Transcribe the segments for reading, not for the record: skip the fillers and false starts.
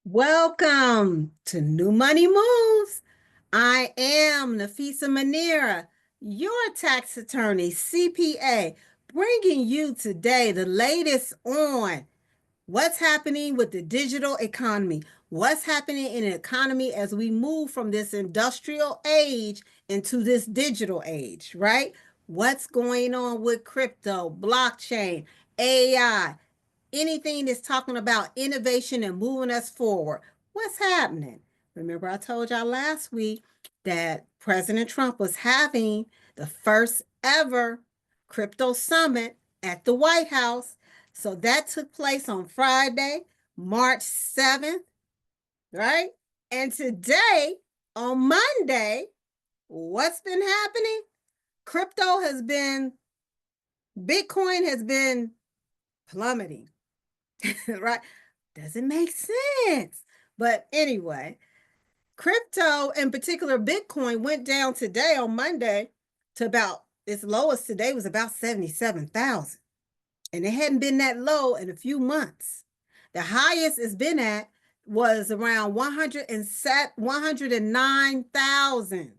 Welcome to New Money Moves. I am Nafisa Manira, your tax attorney, CPA, bringing you today the latest on what's happening with the digital economy, what's happening in the economy as we move from this industrial age into this digital age, right? What's going on with crypto, blockchain, AI, anything that's talking about innovation and moving us forward. What's happening? Remember, I told y'all last week that President Trump was having the first ever crypto summit at the White House. So that took place on Friday, March 7th, right? And today, on Monday, what's been happening? Crypto has been, Bitcoin has been plummeting. Right? Doesn't make sense. But anyway, crypto, in particular, Bitcoin went down today on Monday to about its lowest today was about 77,000. And it hadn't been that low in a few months. The highest it's been at was around 109,000.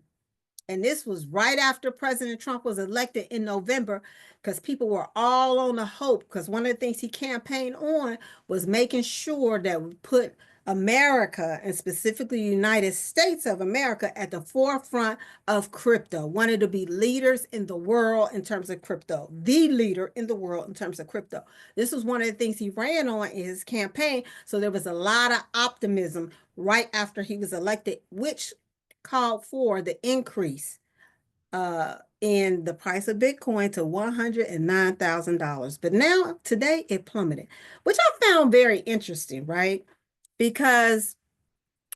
And this was right after President Trump was elected in November, because people were all on the hope. Because one of the things he campaigned on was making sure that we put America, and specifically the United States of America, at the forefront of crypto. Wanted to be leaders in the world in terms of crypto, the leader in the world in terms of crypto. This was one of the things he ran on in his campaign. So there was a lot of optimism right after he was elected, which called for the increase in the price of Bitcoin to $109,000. But now, today, it plummeted, which I found very interesting, right? Because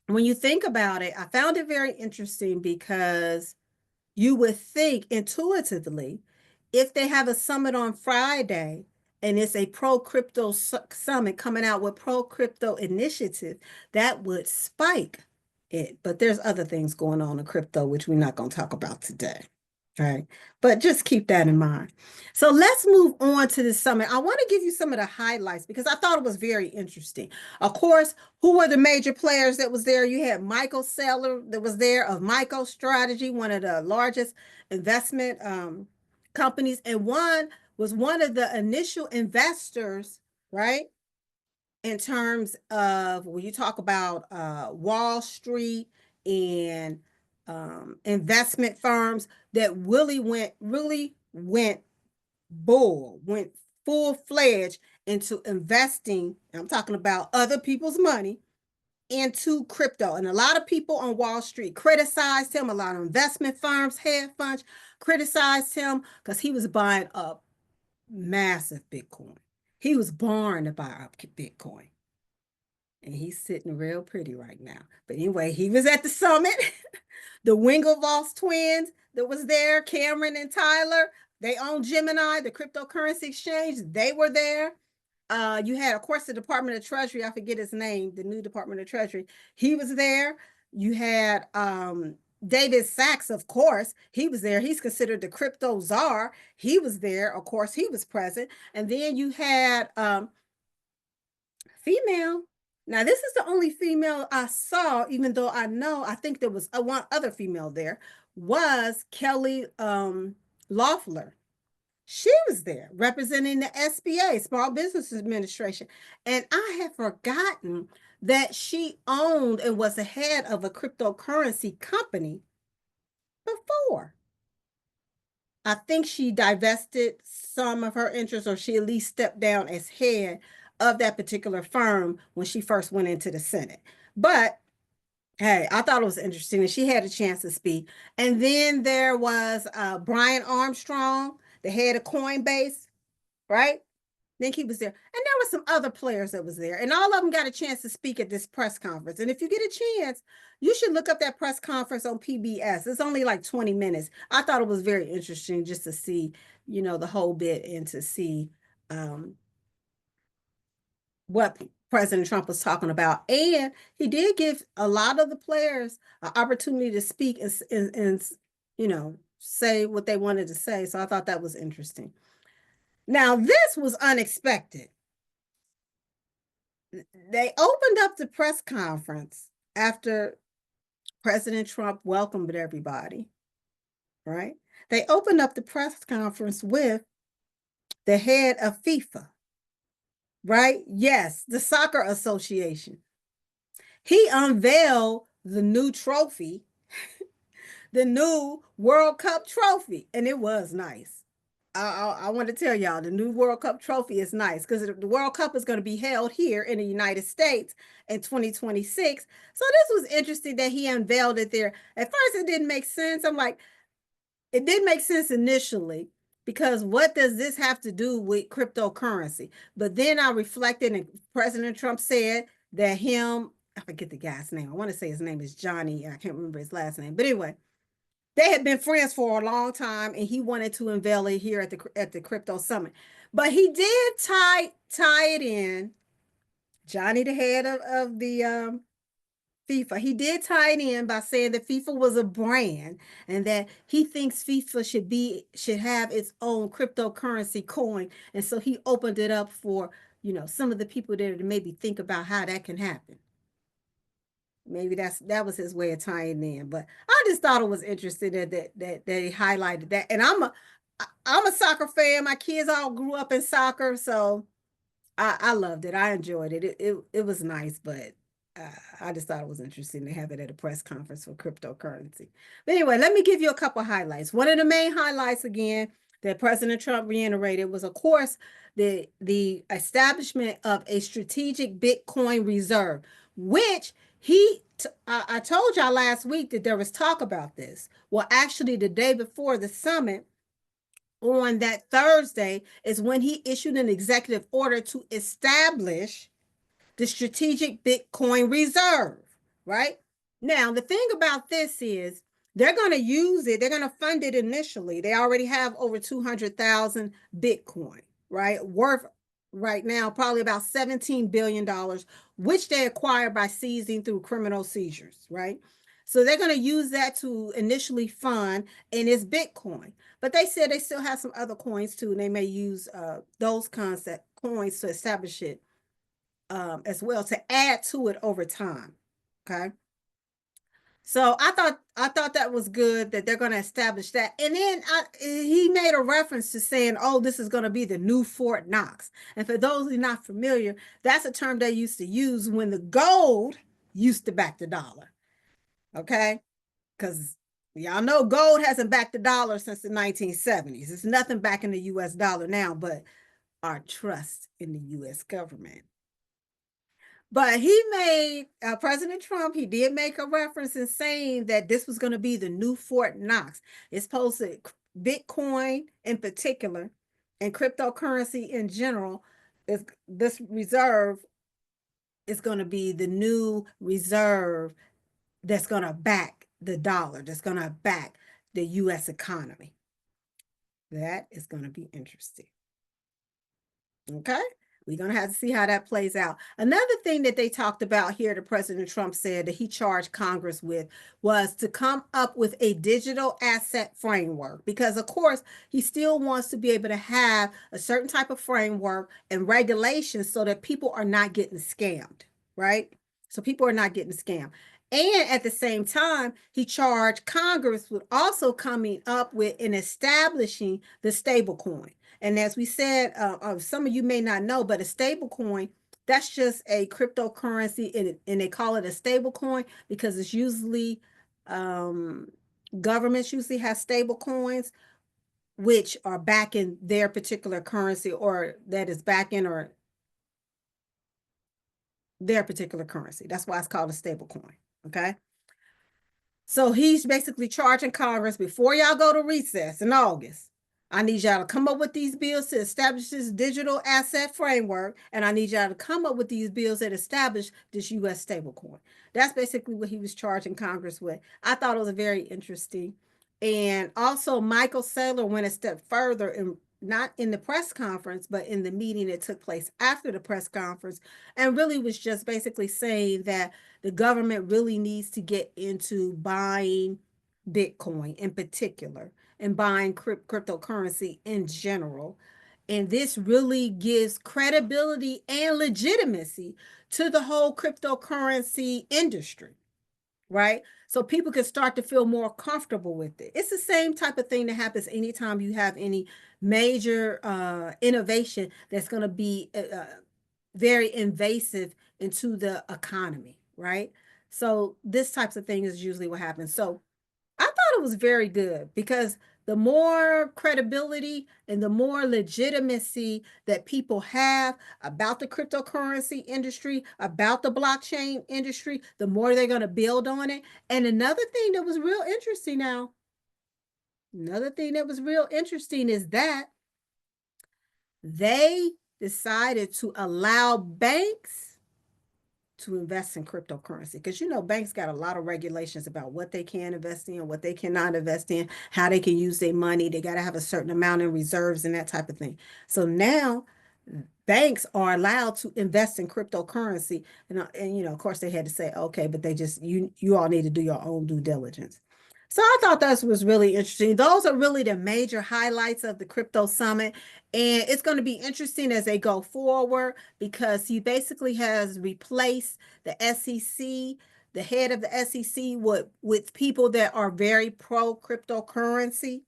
when you think about it, I found it very interesting because you would think intuitively, if they have a summit on Friday and it's a pro crypto summit coming out with pro crypto initiative, that would spike it. But there's other things going on in crypto, which we're not going to talk about today. Right. But just keep that in mind. So let's move on to the summit. I want to give you some of the highlights because I thought it was very interesting. Of course, who were the major players that was there? You had Michael Saylor that was there of MicroStrategy, one of the largest investment companies, and one was one of the initial investors, right? In terms of when you talk about Wall Street and investment firms that really went went full-fledged into investing. I'm talking about other people's money into crypto. And a lot of people on Wall Street criticized him. A lot of investment firms, hedge funds criticized him because he was buying up massive Bitcoin. He was born to buy up Bitcoin. And he's sitting real pretty right now. But anyway, he was at the summit. The Winklevoss twins that was there, Cameron and Tyler, they own Gemini, the cryptocurrency exchange. They were there. You had, of course, the Department of Treasury. I forget his name, the new Department of Treasury. He was there. You had David Sachs, of course. He was there. He's considered the crypto czar. He was there. Of course, he was present. And then you had female. Now, this is the only female I saw, even though I think there was one other female there, was Kelly Loeffler. She was there representing the SBA, Small Business Administration. And I had forgotten that she owned and was the head of a cryptocurrency company before. I think she divested some of her interests, or she at least stepped down as head of that particular firm when she first went into the Senate. But hey, I thought it was interesting, and she had a chance to speak. And then there was Brian Armstrong, the head of Coinbase, right? I think he was there. And there were some other players that was there. And all of them got a chance to speak at this press conference. And if you get a chance, you should look up that press conference on PBS. It's only like 20 minutes. I thought it was very interesting just to see, the whole bit, and to see what President Trump was talking about. And he did give a lot of the players an opportunity to speak and say what they wanted to say. So I thought that was interesting. Now, this was unexpected. they opened up the press conference after President Trump welcomed everybody, right? They opened up the press conference with the head of FIFA, right? Yes, the soccer association. He unveiled the new trophy, the new World Cup trophy, and it was nice. I want to tell y'all the new World Cup trophy is nice because the World Cup is going to be held here in the United States in 2026. So this was interesting that he unveiled it there. At first, it didn't make sense. I'm like, it did make sense initially because what does this have to do with cryptocurrency? But then I reflected, and President Trump said that I forget the guy's name. I want to say his name is Johnny. I can't remember his last name. But anyway, they had been friends for a long time, and he wanted to unveil it here at the crypto summit. But he did tie it in. Johnny, the head of the FIFA. He did tie it in by saying that FIFA was a brand and that he thinks FIFA should have its own cryptocurrency coin. And so he opened it up for, some of the people there to maybe think about how that can happen. Maybe that was his way of tying in. But I just thought it was interesting that he highlighted that. And I'm a soccer fan. My kids all grew up in soccer, so I loved it. I enjoyed it. It was nice, but I just thought it was interesting to have it at a press conference for cryptocurrency. But anyway, let me give you a couple highlights. One of the main highlights, again, that President Trump reiterated was, of course, the establishment of a strategic Bitcoin reserve, which I told y'all last week that there was talk about this. Well, actually, the day before the summit, on that Thursday, is when he issued an executive order to establish the strategic Bitcoin reserve, right? Now, the thing about this is they're going to use it, they're going to fund it initially. They already have over 200,000 Bitcoin, right? Worth right now probably about $17 billion, which they acquired by seizing through criminal seizures, right? So they're going to use that to initially fund, and it's Bitcoin. But they said they still have some other coins too, and they may use those concept coins to establish it as well, to add to it over time. Okay. So I thought that was good that they're going to establish that. And then he made a reference to saying, "Oh, this is going to be the new Fort Knox." And for those who are not familiar, that's a term they used to use when the gold used to back the dollar. Okay, because y'all know gold hasn't backed the dollar since the 1970s. It's nothing back in the U.S. dollar now, but our trust in the U.S. government. But President Trump, he did make a reference in saying that this was going to be the new Fort Knox. It's supposed to, Bitcoin in particular, and cryptocurrency in general, this reserve is going to be the new reserve that's going to back the dollar, that's going to back the U.S. economy. That is going to be interesting. Okay. We're going to have to see how that plays out. Another thing that they talked about here that President Trump said that he charged Congress with was to come up with a digital asset framework, because of course he still wants to be able to have a certain type of framework and regulations so that people are not getting scammed, right? So people are not getting scammed. And at the same time, he charged Congress with also coming up with and establishing the stable coin. And as we said, some of you may not know, but a stable coin, that's just a cryptocurrency, and they call it a stable coin because it's usually governments usually have stable coins which are backing their particular currency, or that is backing or their particular currency. That's why it's called a stable coin. Okay. So he's basically charging Congress, before y'all go to recess in August, I need y'all to come up with these bills to establish this digital asset framework, and I need y'all to come up with these bills that establish this U.S. stablecoin. That's basically what he was charging Congress with. I thought it was very interesting. And also, Michael Saylor went a step further, and not in the press conference, but in the meeting that took place after the press conference, and really was just basically saying that the government really needs to get into buying Bitcoin in particular and buying cryptocurrency in general. And this really gives credibility and legitimacy to the whole cryptocurrency industry, right? So people can start to feel more comfortable with it. It's the same type of thing that happens anytime you have any major innovation that's going to be very invasive into the economy, right? So this types of thing is usually what happens. So I thought it was very good because the more credibility and the more legitimacy that people have about the cryptocurrency industry, about the blockchain industry, the more they're going to build on it. And another thing that was real interesting now, another thing that was real interesting is that they decided to allow banks to invest in cryptocurrency because banks got a lot of regulations about what they can invest in, what they cannot invest in, how they can use their money. They got to have a certain amount in reserves and that type of thing. So now banks are allowed to invest in cryptocurrency, and of course they had to say okay, but they just you all need to do your own due diligence. So I thought that was really interesting. Those are really the major highlights of the crypto summit. And it's going to be interesting as they go forward because he basically has replaced the SEC, the head of the SEC, with people that are very pro cryptocurrency.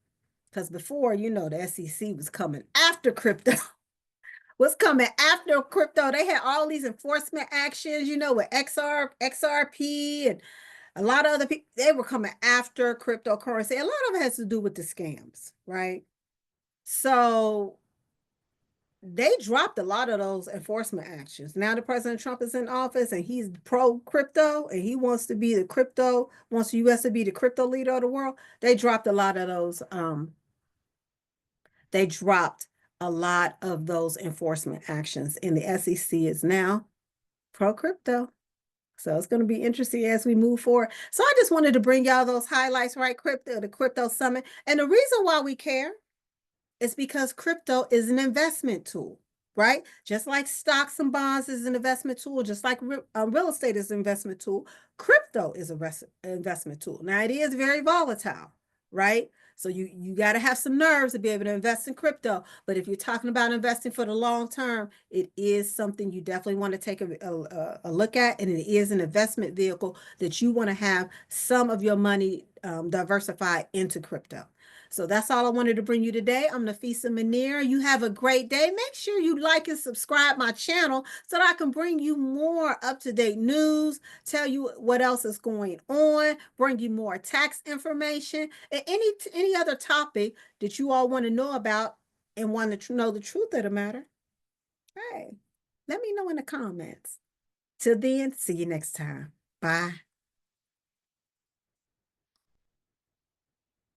Because before, the SEC was coming after crypto. Was coming after crypto. They had all these enforcement actions, with XRP and a lot of other people. They were coming after cryptocurrency. A lot of it has to do with the scams, right? So they dropped a lot of those enforcement actions. Now that President Trump is in office and he's pro crypto and he wants to be wants the US to be the crypto leader of the world, they dropped a lot of those enforcement actions, and the SEC is now pro crypto. So it's going to be interesting as we move forward. So I just wanted to bring y'all those highlights, right? The crypto summit. And the reason why we care is because crypto is an investment tool, right? Just like stocks and bonds is an investment tool, just like real estate is an investment tool, crypto is an investment tool. Now it is very volatile, right? So you got to have some nerves to be able to invest in crypto. But if you're talking about investing for the long term, it is something you definitely want to take a look at. And it is an investment vehicle that you want to have some of your money diversified into crypto. So that's all I wanted to bring you today. I'm Nafisa Manir. You have a great day. Make sure you like and subscribe my channel so that I can bring you more up-to-date news, tell you what else is going on, bring you more tax information, and any other topic that you all want to know about and want to know the truth of the matter. Hey, let me know in the comments. Till then, see you next time. Bye.